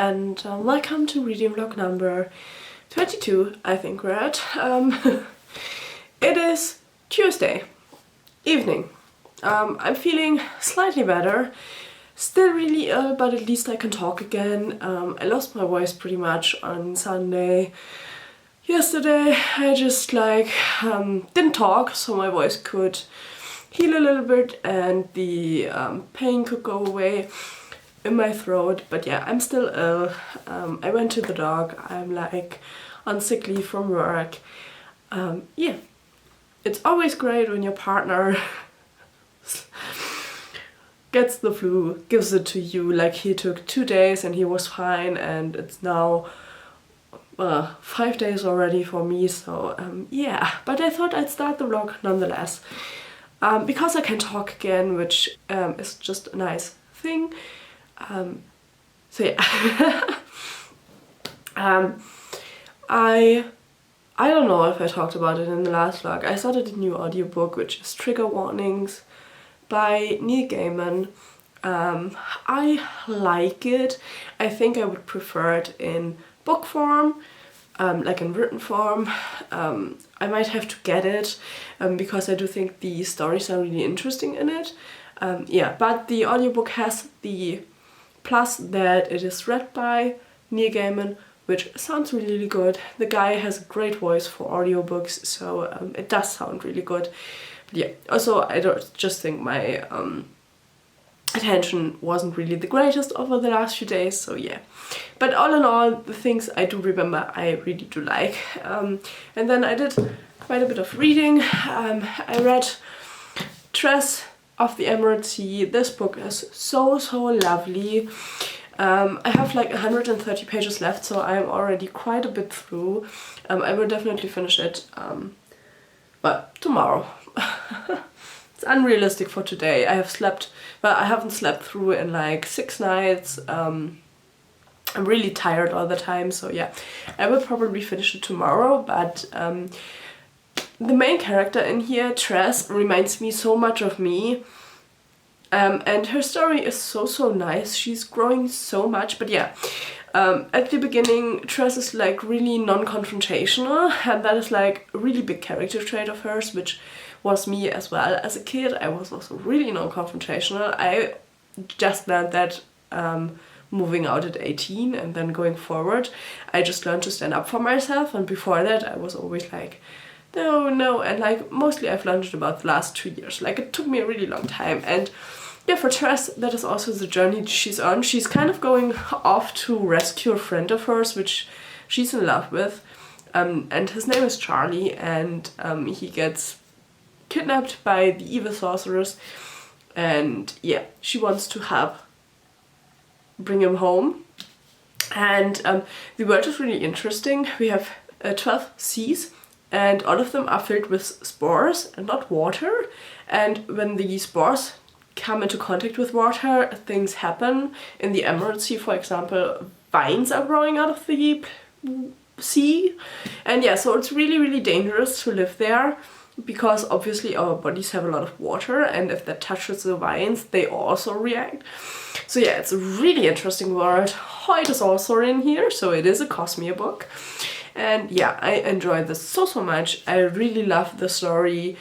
and welcome to reading vlog number 22, I think we're at. It is Tuesday evening. I'm feeling slightly better. Still really ill, but at least I can talk again. I lost my voice pretty much on Sunday. Yesterday I just didn't talk, so my voice could heal a little bit and the pain could go away in my throat. But yeah, I'm still ill. I went to the dog. I'm on sick leave from work. Yeah, it's always great when your partner gets the flu, gives it to you. Like, he took 2 days and he was fine, and it's now 5 days already for me, so yeah. But I thought I'd start the vlog nonetheless, because I can talk again, which is just a nice thing. So yeah. I don't know if I talked about it in the last vlog. I started a new audiobook, which is Trigger Warnings by Neil Gaiman. I like it. I think I would prefer it in book form, like in written form. I might have to get it because I do think the stories are really interesting in it. Yeah, but the audiobook has the plus that it is read by Neil Gaiman, which sounds really, really good. The guy has a great voice for audiobooks, so it does sound really good. But yeah, also I don't just think my attention wasn't really the greatest over the last few days, so yeah. But all in all, the things I do remember I really do like. And then I did quite a bit of reading. I read Tress of the Emerald Sea. This book is so lovely. I have like 130 pages left, so I'm already quite a bit through. I will definitely finish it, but tomorrow. It's unrealistic for today. I haven't slept through in like 6 nights. I'm really tired all the time, so yeah. I will probably finish it tomorrow, but the main character in here, Tress, reminds me so much of me. And her story is so nice. She's growing so much, but yeah. At the beginning, Tress is like really non-confrontational, and that is like a really big character trait of hers, which was me as well. As a kid, I was also really non-confrontational. I just learned that moving out at 18 and then going forward. I just learned to stand up for myself, and before that I was always like, no, and like mostly I've learned it about the last 2 years. Like, it took me a really long time, and yeah, for Tress, that is also the journey she's on. She's kind of going off to rescue a friend of hers, which she's in love with, and his name is Charlie, and he gets kidnapped by the evil sorceress, and yeah, she wants to bring him home. And the world is really interesting. We have 12 seas, and all of them are filled with spores and not water, and when the spores come into contact with water, things happen. In the Emerald Sea, for example, vines are growing out of the sea, and yeah, so it's really dangerous to live there, because obviously our bodies have a lot of water, and if that touches the vines, they also react. So yeah, it's a really interesting world. Hoyt is also in here, so it is a Cosmere book. And yeah, I enjoy this so much. I really love the story.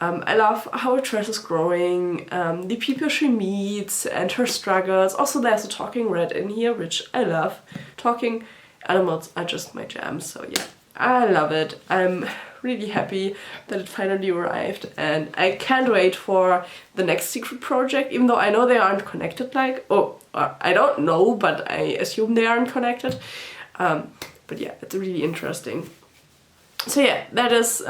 I love how Tress is growing, the people she meets and her struggles. Also, there's a talking rat in here, which I love. Talking animals are just my jam, so yeah, I love it. I'm really happy that it finally arrived, and I can't wait for the next secret project, even though I know they aren't connected, I don't know, but I assume they aren't connected. But yeah, it's really interesting. So yeah, that is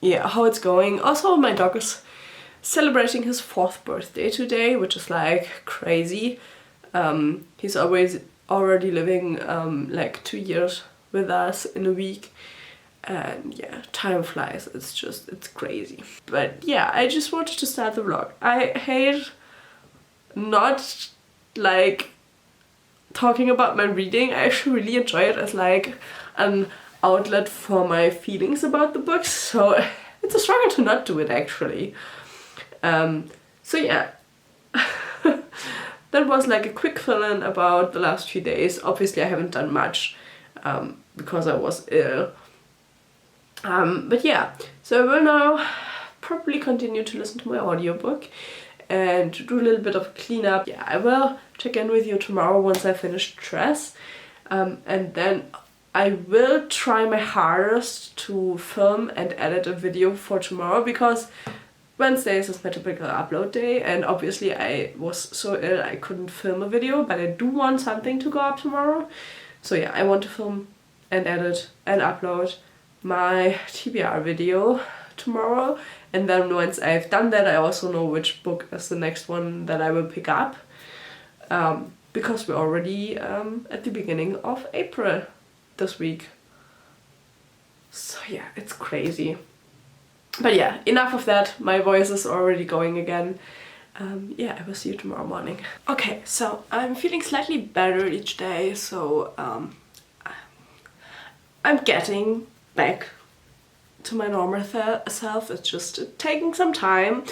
yeah, how it's going. Also, my dog is celebrating his 4th birthday today, which is like crazy. He's already living like 2 years with us in a week, and yeah, time flies. It's crazy. But yeah, I just wanted to start the vlog. I hate not like talking about my reading. I actually really enjoy it as like an outlet for my feelings about the books, so it's a struggle to not do it actually. So yeah, that was like a quick fill-in about the last few days. Obviously I haven't done much because I was ill. But yeah, so I will now probably continue to listen to my audiobook and do a little bit of cleanup. Yeah, I will check in with you tomorrow once I finish Tress. And then I will try my hardest to film and edit a video for tomorrow, because Wednesdays is my typical upload day, and obviously I was so ill I couldn't film a video, but I do want something to go up tomorrow. So yeah, I want to film and edit and upload my TBR video tomorrow, and then once I've done that I also know which book is the next one that I will pick up, because we're already at the beginning of April this week. So yeah, it's crazy. But yeah, enough of that, my voice is already going again. Yeah, I will see you tomorrow morning. Okay, so I'm feeling slightly better each day, so I'm getting back to my normal self. It's just taking some time.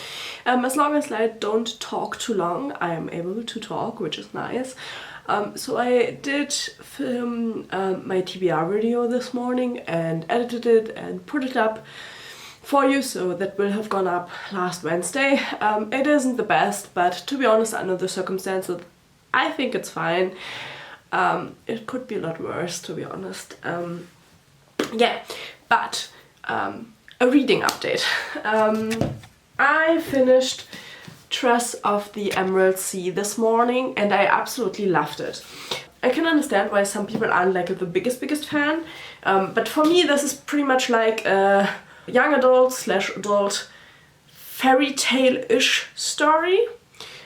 As long as I don't talk too long, I am able to talk, which is nice. So I did film my TBR video this morning and edited it and put it up for you, so that will have gone up last Wednesday. It isn't the best, but to be honest, under the circumstances, I think it's fine. It could be a lot worse, to be honest. Yeah, but a reading update. I finished Tress of the Emerald Sea this morning and I absolutely loved it. I can understand why some people aren't like the biggest fan, but for me this is pretty much like a young adult / adult fairy tale-ish story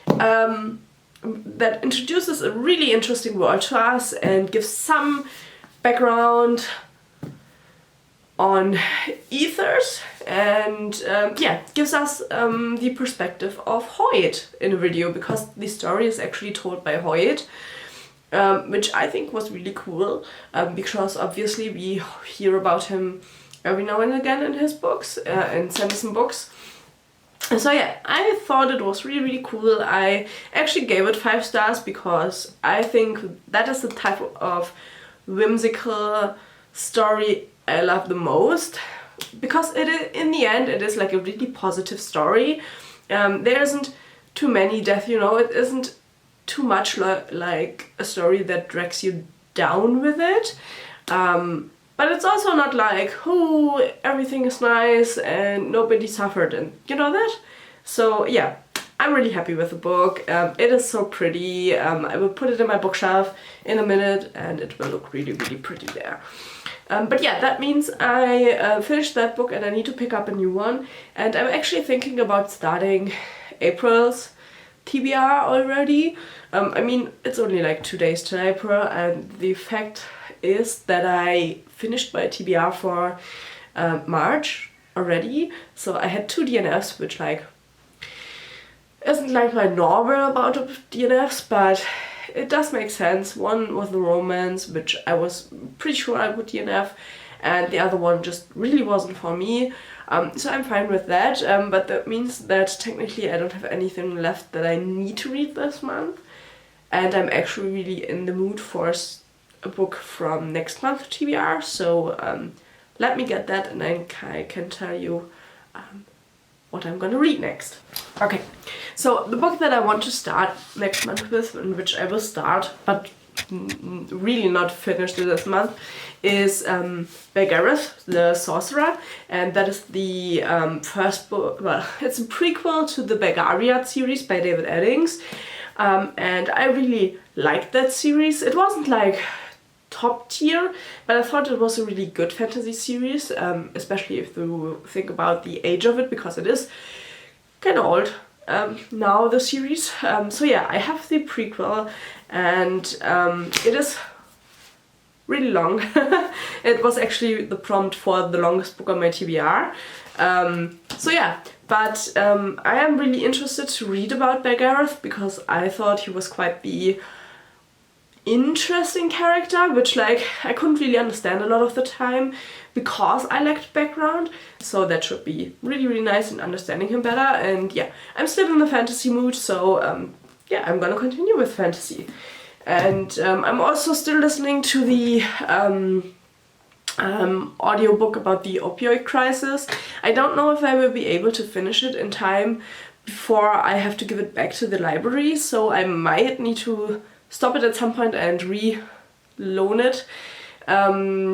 that introduces a really interesting world to us and gives some background on ethers, and yeah, gives us the perspective of Hoyt in a video, because the story is actually told by Hoyt, which I think was really cool, because obviously we hear about him every now and again in his books, in Sanderson books. So yeah, I thought it was really cool. I actually gave it 5 stars because I think that is the type of whimsical story I love the most, because it is, in the end, it is like a really positive story. There isn't too many deaths, you know, it isn't too much like a story that drags you down with it. But it's also not like, oh, everything is nice and nobody suffered, and you know that? So yeah, I'm really happy with the book. It is so pretty. I will put it in my bookshelf in a minute and it will look really pretty there. But yeah, that means I finished that book and I need to pick up a new one. And I'm actually thinking about starting April's TBR already. I mean, it's only like 2 days till April, and the fact is that I finished my TBR for March already. So I had 2 DNFs, which like isn't like my normal amount of DNFs, but it does make sense. One was the romance, which I was pretty sure I would DNF, and the other one just really wasn't for me. So I'm fine with that, but that means that technically I don't have anything left that I need to read this month, and I'm actually really in the mood for a book from next month TBR, so let me get that and then I can tell you what I'm gonna read next. Okay, so the book that I want to start next month with, and which I will start but really not finish this month, is by Gareth, the Sorcerer, and that is the first book. Well, it's a prequel to the Belgariad series by David Eddings, and I really liked that series. It wasn't like top tier, but I thought it was a really good fantasy series, especially if you think about the age of it, because it is kind of old now, the series. So yeah, I have the prequel, and it is really long. It was actually the prompt for the longest book on my TBR. So yeah, but I am really interested to read about Gareth, because I thought he was quite the interesting character, which like I couldn't really understand a lot of the time because I lacked background, so that should be really nice in understanding him better. And yeah, I'm still in the fantasy mood, so yeah, I'm gonna continue with fantasy. And I'm also still listening to the audiobook about the opioid crisis. I don't know if I will be able to finish it in time before I have to give it back to the library, so I might need to stop it at some point and re-loan it,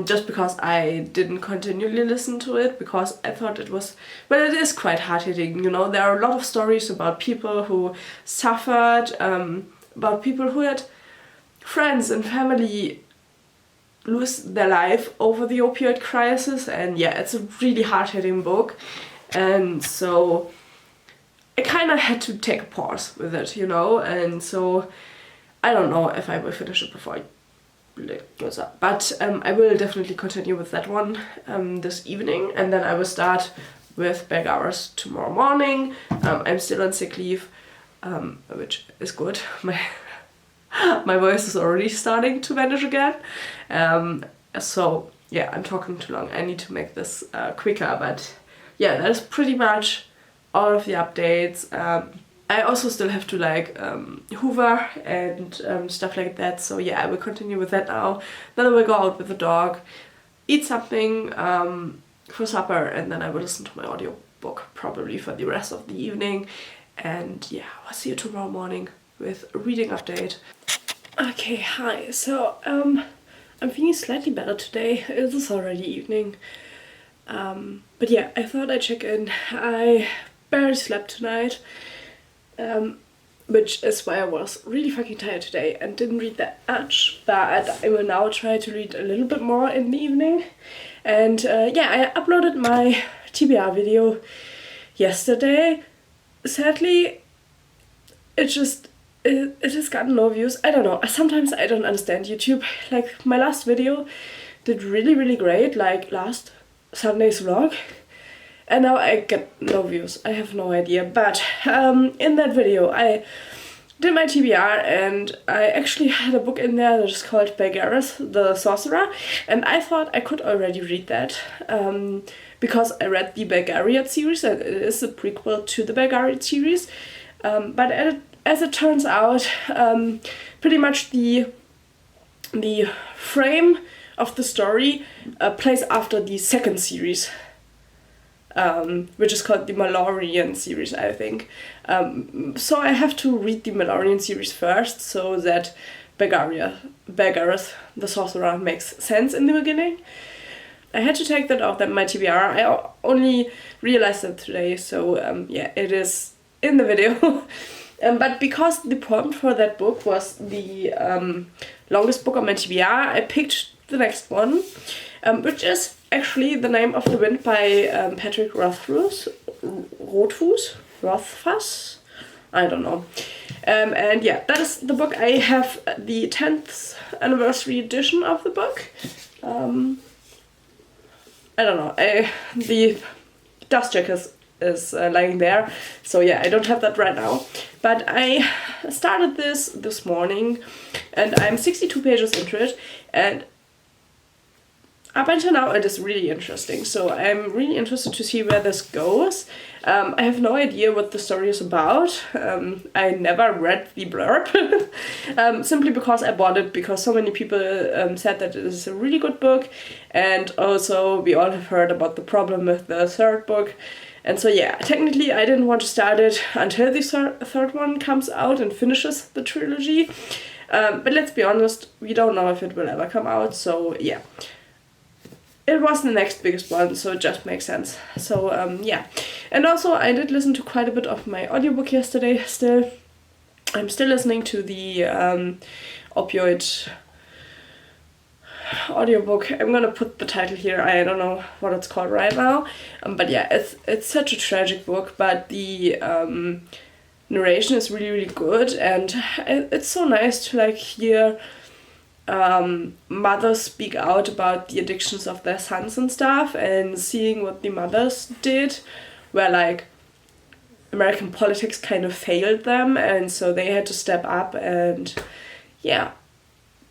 just because I didn't continually listen to it, because I thought it was, well, it is quite hard-hitting, you know. There are a lot of stories about people who suffered, about people who had friends and family lose their life over the opioid crisis, and yeah, it's a really hard-hitting book, and so I kind of had to take a pause with it, you know, and so I don't know if I will finish it before it goes up, but I will definitely continue with that one this evening, and then I will start with Bag Hours tomorrow morning. I'm still on sick leave, which is good. My voice is already starting to vanish again. So yeah, I'm talking too long. I need to make this quicker, but yeah, that is pretty much all of the updates. I also still have to like hoover and stuff like that, so yeah, I will continue with that now. Then I will go out with the dog, eat something for supper, and then I will listen to my audiobook probably for the rest of the evening. And yeah, I'll see you tomorrow morning with a reading update. Okay, hi. So I'm feeling slightly better today. It is already evening. But yeah, I thought I'd check in. I barely slept tonight, which is why I was really fucking tired today and didn't read that much, but I will now try to read a little bit more in the evening. And yeah, I uploaded my TBR video yesterday. Sadly, it has gotten no views. I don't know. Sometimes I don't understand YouTube. Like, my last video did really great, like last Sunday's vlog, and now I get no views. I have no idea. But in that video I did my TBR, and I actually had a book in there that is called Belgarius the Sorcerer, and I thought I could already read that because I read the Belgariad series, and it is a prequel to the Belgariad series. But as it turns out, pretty much the frame of the story plays after the second series, which is called the Malorian series, I think. So I have to read the Malorian series first, so that Belgarius the Sorcerer makes sense in the beginning. I had to take that off my TBR. I only realized that today, so yeah, it is in the video. But because the prompt for that book was the longest book on my TBR, I picked the next one, which is actually The Name of the Wind by Patrick Rothfuss. I don't know. And yeah, that is the book. I have the 10th anniversary edition of the book. I don't know. The dust jacket is lying there, so yeah, I don't have that right now. But I started this morning, and I'm 62 pages into it, and up until now it is really interesting. So I'm really interested to see where this goes. I have no idea what the story is about. I never read the blurb, simply because I bought it because so many people said that it is a really good book, and also we all have heard about the problem with the third book. And so yeah, technically I didn't want to start it until the third one comes out and finishes the trilogy. But let's be honest, we don't know if it will ever come out, so yeah. It was the next biggest one, so it just makes sense. So yeah. And also I did listen to quite a bit of my audiobook yesterday still. I'm still listening to the Opioid audiobook. I'm gonna put the title here. I don't know what it's called right now, but yeah, it's such a tragic book, but the narration is really good, and it's so nice to like hear mothers speak out about the addictions of their sons and stuff, and seeing what the mothers did, where like American politics kind of failed them, and so they had to step up and yeah,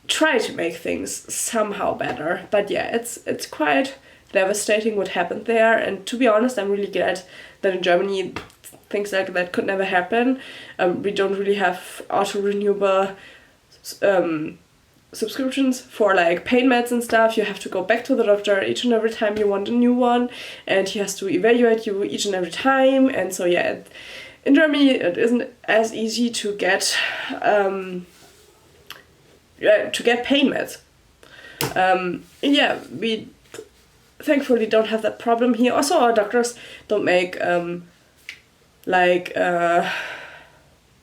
try to make things somehow better. But yeah, it's quite devastating what happened there, and to be honest, I'm really glad that in Germany things like that could never happen. We don't really have auto-renewable subscriptions for like pain meds and stuff. You have to go back to the doctor each and every time you want a new one, and he has to evaluate you each and every time. And so yeah, in Germany it isn't as easy to get pain meds. Yeah, we thankfully don't have that problem here. Also, our doctors don't make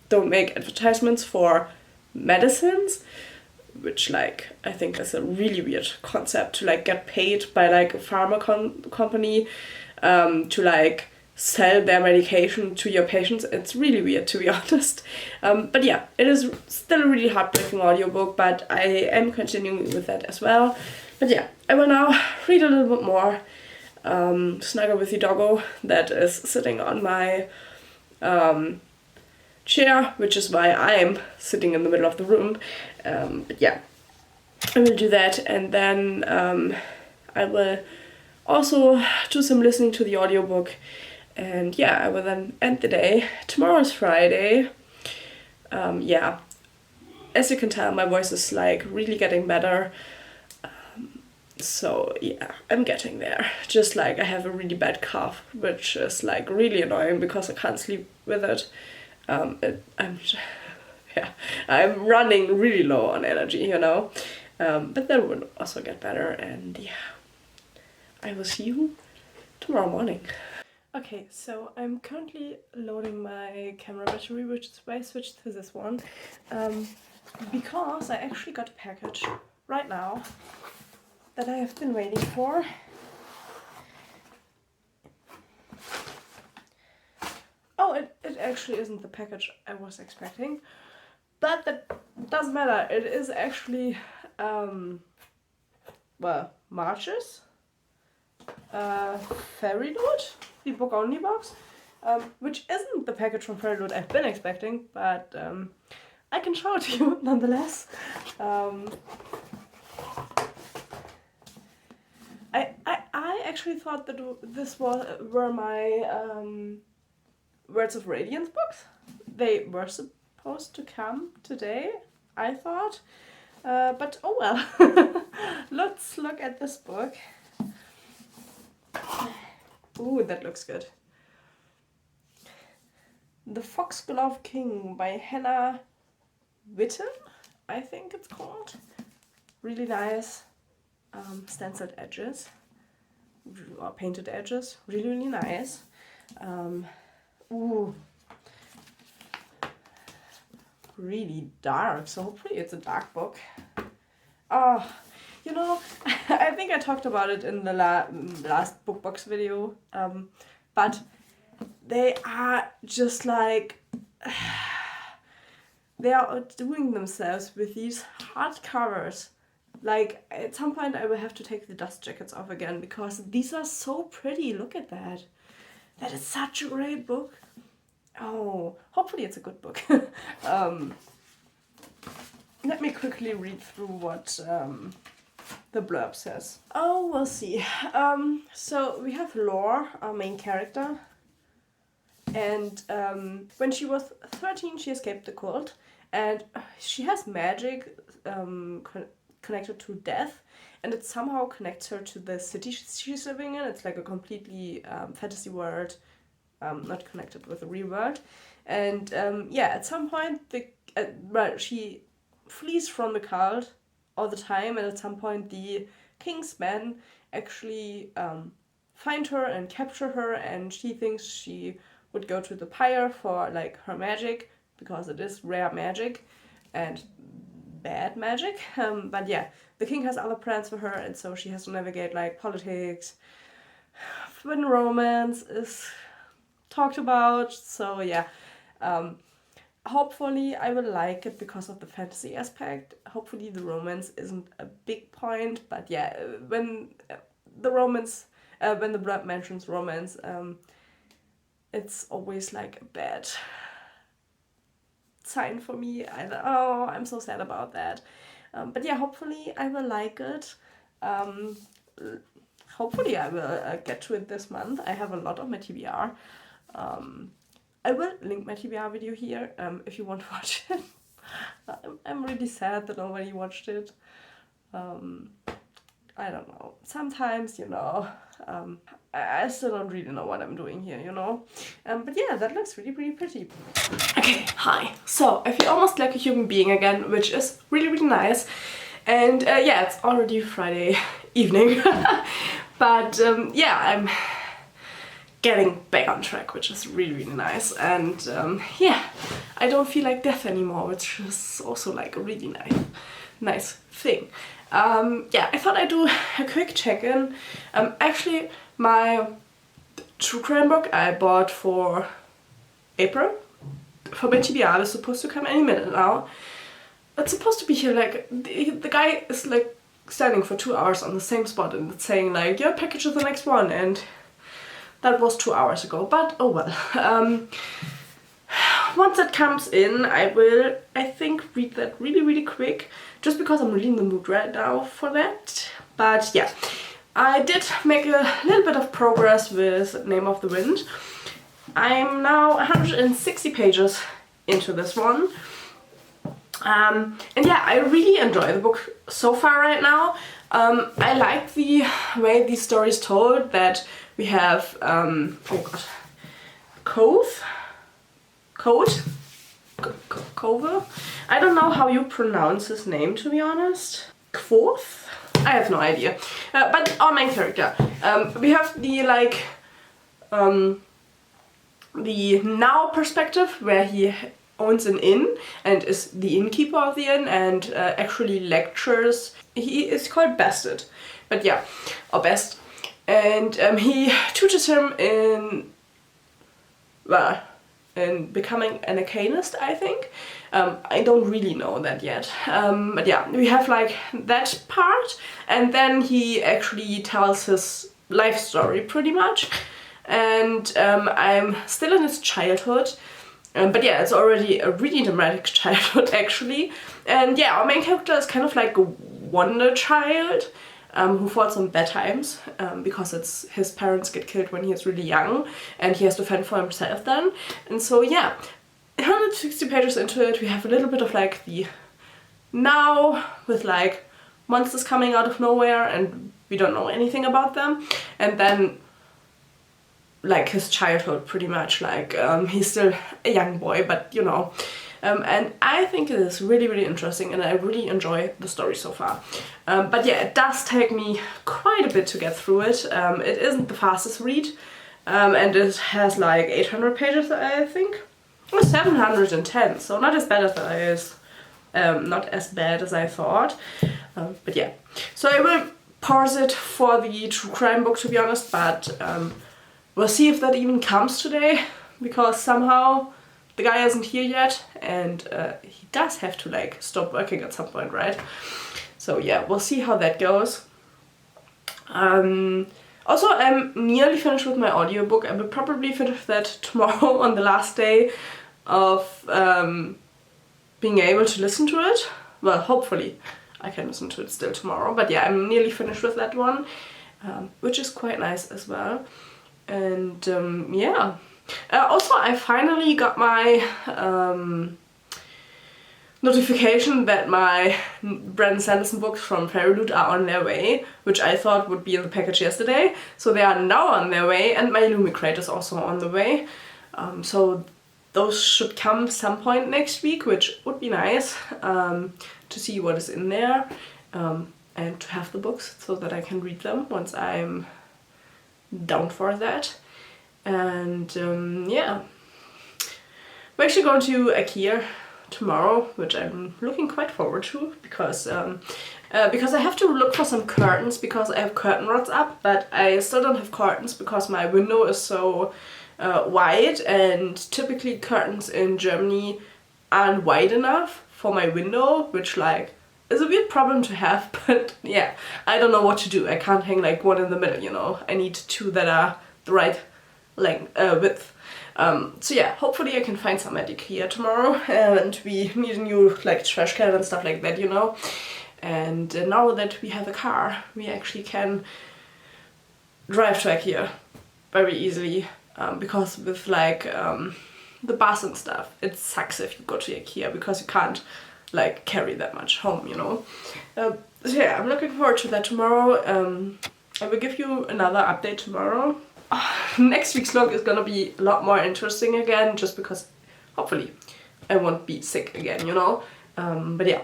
don't make advertisements for medicines, which like I think is a really weird concept, to like get paid by like a pharma company to like sell their medication to your patients. It's really weird, to be honest. But yeah, it is still a really heartbreaking audiobook, but I am continuing with that as well. But yeah, I will now read a little bit more. Snuggle with the doggo that is sitting on my chair, which is why I'm sitting in the middle of the room. But yeah, I will do that, and then I will also do some listening to the audiobook, and yeah, I will then end the day. Tomorrow is Friday. Yeah, as you can tell, my voice is like really getting better. So yeah, I'm getting there. Just like I have a really bad cough, which is like really annoying because I can't sleep with it. I'm running really low on energy, you know. But that will also get better, and yeah, I will see you tomorrow morning. Okay, so I'm currently loading my camera battery, which is why I switched to this one, because I actually got a package right now that I have been waiting for. Oh, it actually isn't the package I was expecting, but that doesn't matter. It is actually, March's Fairy Loot, the book only box, which isn't the package from Fairy Loot I've been expecting, but I can show it to you nonetheless. I actually thought that this were my Words of Radiance books. They were supposed to come today, I thought, but oh well. Let's look at this book. Ooh, that looks good. The Foxglove King by Hannah Witten, I think it's called. Really nice stenciled edges, or painted edges, really, really nice. Ooh, really dark, so hopefully it's a dark book. Oh, you know, I think I talked about it in the last book box video, but they are just like, they are outdoing themselves with these hardcovers. Like, at some point I will have to take the dust jackets off again, because these are so pretty. Look at that. That is such a great book. Oh, hopefully it's a good book. Let me quickly read through what the blurb says. Oh, we'll see. So we have Lore, our main character. And when she was 13, she escaped the cult. And she has magic connected to death, and it somehow connects her to the city she's living in. It's like a completely fantasy world, not connected with the real world. And yeah, at some point she flees from the cult all the time, and at some point the king's men actually find her and capture her, and she thinks she would go to the pyre for like her magic, because it is rare magic and bad magic. But yeah, the king has other plans for her, and so she has to navigate like politics when romance is talked about. So yeah, hopefully I will like it because of the fantasy aspect. Hopefully the romance isn't a big point, but yeah, when the blurb mentions romance, it's always like a bad sign for me. I'm so sad about that. But yeah, hopefully I will like it. Hopefully I will get to it this month. I have a lot on my TBR. I will link my TBR video here if you want to watch it. I'm really sad that nobody watched it. I don't know. Sometimes, you know, I still don't really know what I'm doing here, you know. But yeah, that looks really, really pretty. Okay, hi. So I feel almost like a human being again, which is really, really nice. And yeah, it's already Friday evening. But yeah, I'm getting back on track, which is really, really nice. And yeah, I don't feel like death anymore, which is also like a really nice thing. Yeah, I thought I'd do a quick check-in. Actually, my true crime book I bought for April for my TBR was supposed to come any minute now. It's supposed to be here, like, the guy is like standing for 2 hours on the same spot and it's saying like, your package is the next one, and that was 2 hours ago, but oh well. Once that comes in, I will, I think, read that really, really quick, just because I'm really in the mood right now for that. But yeah, I did make a little bit of progress with Name of the Wind. I'm now 160 pages into this one. And yeah, I really enjoy the book so far right now. I like the way the story is told, that we have, oh god, Code? I don't know how you pronounce his name, to be honest. Quoth? I have no idea. But our main character. We have the, like, the now perspective, where he owns an inn and is the innkeeper of the inn and actually lectures. He is called Bested, but yeah, or Best. And he tutors him in, well, in becoming an arcanist, I think. I don't really know that yet. But yeah, we have like that part, and then he actually tells his life story pretty much. And I'm still in his childhood. But yeah, it's already a really dramatic childhood actually. And yeah, our main character is kind of like a wonder child who falls on bad times because his parents get killed when he is really young and he has to fend for himself then. And so yeah, 160 pages into it, we have a little bit of like the now with like monsters coming out of nowhere and we don't know anything about them. And then like his childhood pretty much, like he's still a young boy, but you know. And I think it is really, really interesting and I really enjoy the story so far. But yeah, it does take me quite a bit to get through it. It isn't the fastest read and it has like 800 pages, I think. Or 710, so not as bad as I thought. But yeah, so I will pause it for the true crime book, to be honest, but we'll see if that even comes today, because somehow the guy isn't here yet and he does have to like stop working at some point, right? So yeah, we'll see how that goes. Also, I'm nearly finished with my audiobook. I will probably finish that tomorrow on the last day of being able to listen to it. Well, hopefully I can listen to it still tomorrow, but yeah, I'm nearly finished with that one, which is quite nice as well. And yeah, also I finally got my notification that my Brandon Sanderson books from Prelude are on their way, which I thought would be in the package yesterday. So they are now on their way, and my Lumicrate is also on the way. So those should come some point next week, which would be nice to see what is in there and to have the books so that I can read them once I'm down for that. And yeah, we're actually going to IKEA tomorrow, which I'm looking quite forward to, because I have to look for some curtains, because I have curtain rods up, but I still don't have curtains because my window is so wide, and typically curtains in Germany aren't wide enough for my window, which like is a weird problem to have, but yeah, I don't know what to do. I can't hang like one in the middle, you know. I need two that are the right length, width. So yeah, hopefully I can find some at IKEA tomorrow, and we need a new like trash can and stuff like that, you know. And now that we have a car, we actually can drive to IKEA very easily, because with like the bus and stuff, it sucks if you go to IKEA because you can't like carry that much home, you know. So yeah, I'm looking forward to that tomorrow. I will give you another update tomorrow. Next week's vlog is gonna be a lot more interesting again, just because hopefully I won't be sick again, you know. But yeah.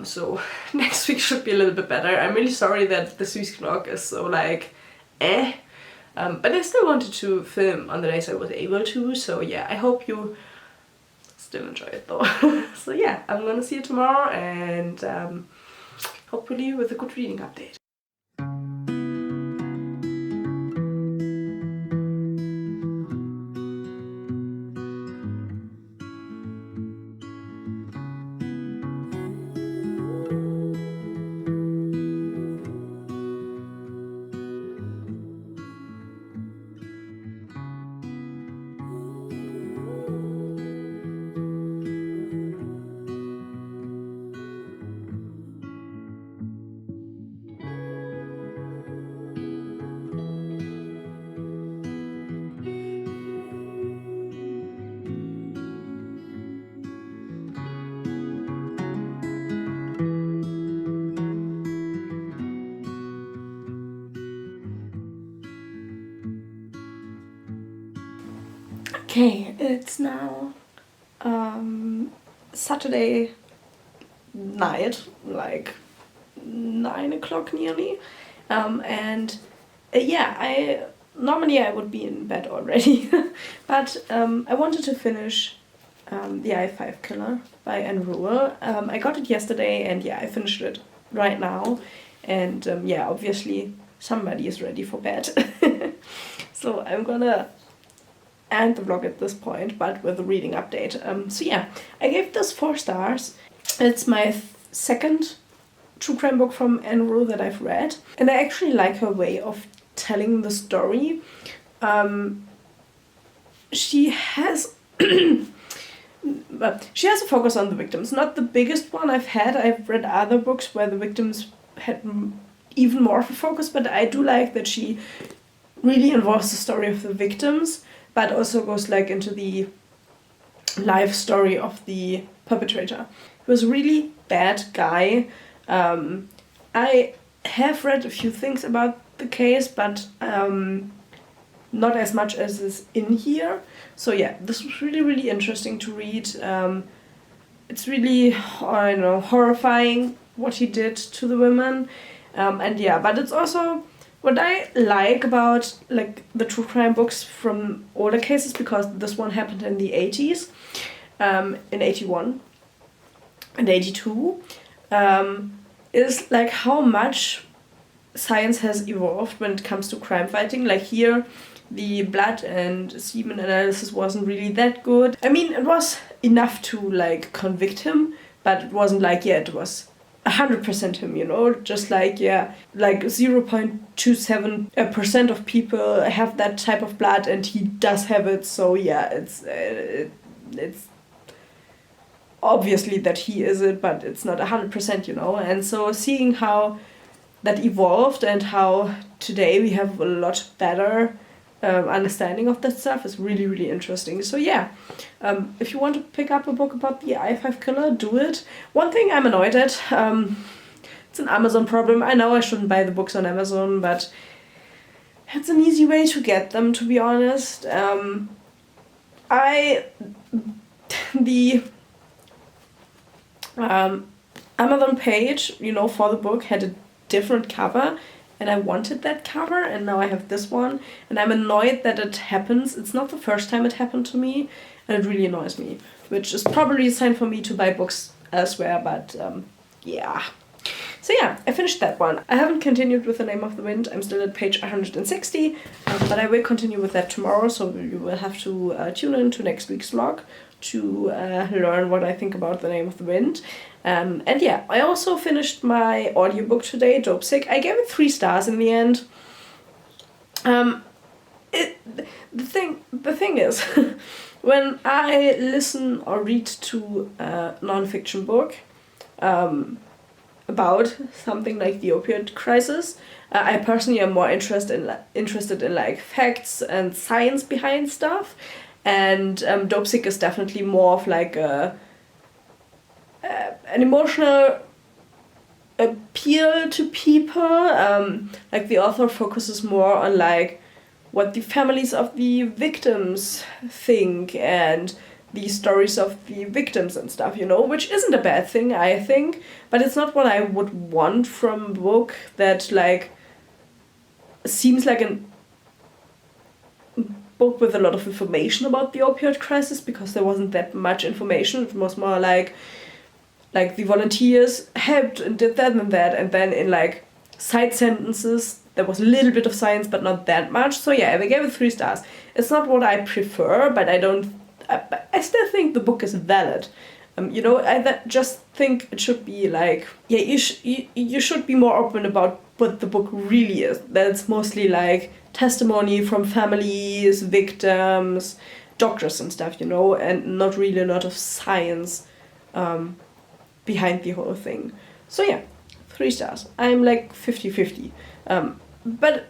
So next week should be a little bit better. I'm really sorry that this week's vlog is so like but I still wanted to film on the days I was able to, so yeah, I hope you still enjoy it though. So yeah, I'm gonna see you tomorrow, and hopefully with a good reading update. Okay, it's now Saturday night, like 9 o'clock nearly, and yeah, normally I would be in bed already, but I wanted to finish The I-5 Killer by Anne Rule. I got it yesterday, and yeah, I finished it right now, and yeah, obviously somebody is ready for bed. So I'm gonna end the vlog at this point, but with a reading update. So yeah, I gave this 4 stars. It's my second true crime book from Anne Rule that I've read, and I actually like her way of telling the story. She has she has a focus on the victims. Not the biggest one I've had. I've read other books where the victims had even more of a focus, but I do like that she really involves the story of the victims, but also goes like into the life story of the perpetrator. He was a really bad guy. I have read a few things about the case, but not as much as is in here. So yeah, this was really, really interesting to read. It's really, I don't know, horrifying what he did to the women. And yeah, but it's also what I like about like the true crime books from older cases, because this one happened in the 80s, in 81 and 82, is like how much science has evolved when it comes to crime fighting. Like here, the blood and semen analysis wasn't really that good. I mean, it was enough to like convict him, but it wasn't like, yeah, it was 100% him, you know, just like, yeah, like 0.27% of people have that type of blood, and he does have it, so yeah, it's obviously that he is it, but it's not 100%, you know. And so seeing how that evolved and how today we have a lot better understanding of that stuff is really, really interesting. So yeah, if you want to pick up a book about the I-5 Killer, do it. One thing I'm annoyed at, it's an Amazon problem. I know I shouldn't buy the books on Amazon, but it's an easy way to get them, to be honest. The Amazon page, you know, for the book had a different cover, and I wanted that cover, and now I have this one, and I'm annoyed that it happens. It's not the first time it happened to me, and it really annoys me, which is probably a sign for me to buy books elsewhere, but yeah. So yeah, I finished that one. I haven't continued with The Name of the Wind. I'm still at page 160, but I will continue with that tomorrow, so you will have to tune in to next week's vlog to learn what I think about The Name of the Wind. And yeah, I also finished my audiobook today, Dopesick. I gave it 3 stars in the end. The thing is, when I listen or read to a non-fiction book about something like the Opiod Crisis, I personally am more interested in like facts and science behind stuff. And Dopesick is definitely more of like an emotional appeal to people. Like the author focuses more on like what the families of the victims think and the stories of the victims and stuff, you know, which isn't a bad thing, I think, but it's not what I would want from a book that like seems like a book with a lot of information about the opioid crisis, because there wasn't that much information. It was more like the volunteers helped and did that and that, and then in like side sentences there was a little bit of science but not that much. So yeah, I gave it 3 stars. It's not what I prefer, but I still think the book is valid. You know, I just think it should be like, yeah, you should be more open about what the book really is. That it's mostly like testimony from families, victims, doctors and stuff, you know, and not really a lot of science behind the whole thing. So yeah, 3 stars. I'm like 50-50. But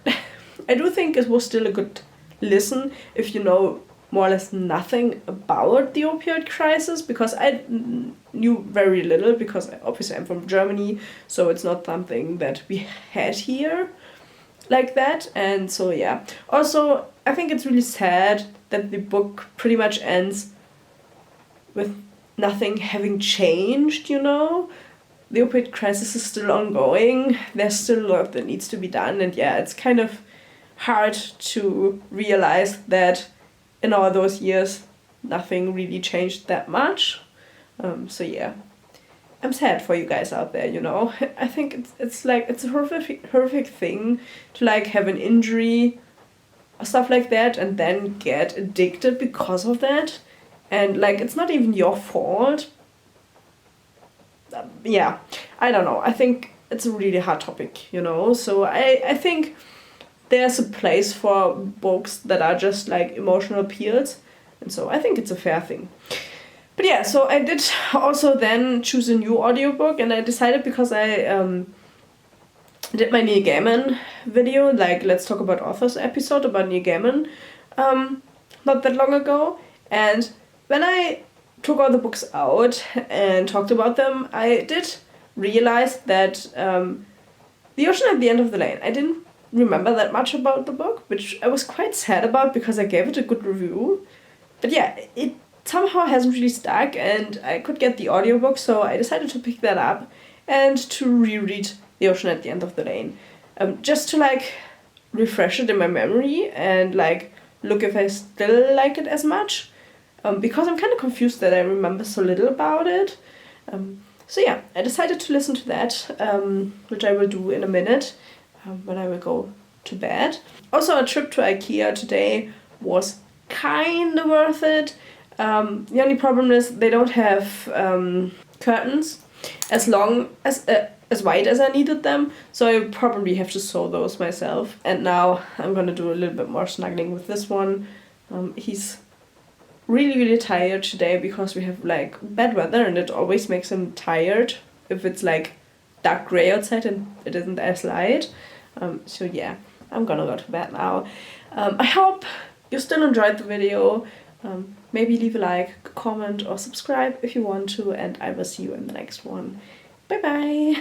I do think it was still a good listen if you know more or less nothing about the opioid crisis, because I knew very little, because obviously I'm from Germany, so it's not something that we had here like that. And so yeah, also I think it's really sad that the book pretty much ends with nothing having changed, you know. The opioid crisis is still ongoing, there's still a lot that needs to be done, and yeah, it's kind of hard to realize that in all those years nothing really changed that much. So yeah, I'm sad for you guys out there, you know. I think it's like, it's a horrific thing to like have an injury or stuff like that and then get addicted because of that, and like it's not even your fault. Yeah, I don't know, I think it's a really hard topic, you know. So I think there's a place for books that are just like emotional appeals, and so I think it's a fair thing. But yeah, so I did also then choose a new audiobook, and I decided, because I did my Neil Gaiman video, like Let's Talk About Authors episode about Neil Gaiman not that long ago, and when I took all the books out and talked about them, I did realize that The Ocean at the End of the Lane, I didn't remember that much about the book, which I was quite sad about because I gave it a good review. But yeah, it somehow hasn't really stuck, and I could get the audiobook, so I decided to pick that up and to reread The Ocean at the End of the Lane. Just to like refresh it in my memory and like look if I still like it as much. Because I'm kind of confused that I remember so little about it. So yeah, I decided to listen to that, which I will do in a minute when I will go to bed. Also, a trip to IKEA today was kind of worth it. The only problem is they don't have curtains as long as wide as I needed them, so I probably have to sew those myself. And now I'm gonna do a little bit more snuggling with this one. He's really tired today because we have like bad weather, and it always makes him tired if it's like dark gray outside and it isn't as light. So yeah, I'm gonna go to bed now. I hope you still enjoyed the video. Maybe leave a like, comment or subscribe if you want to, and I will see you in the next one. Bye bye!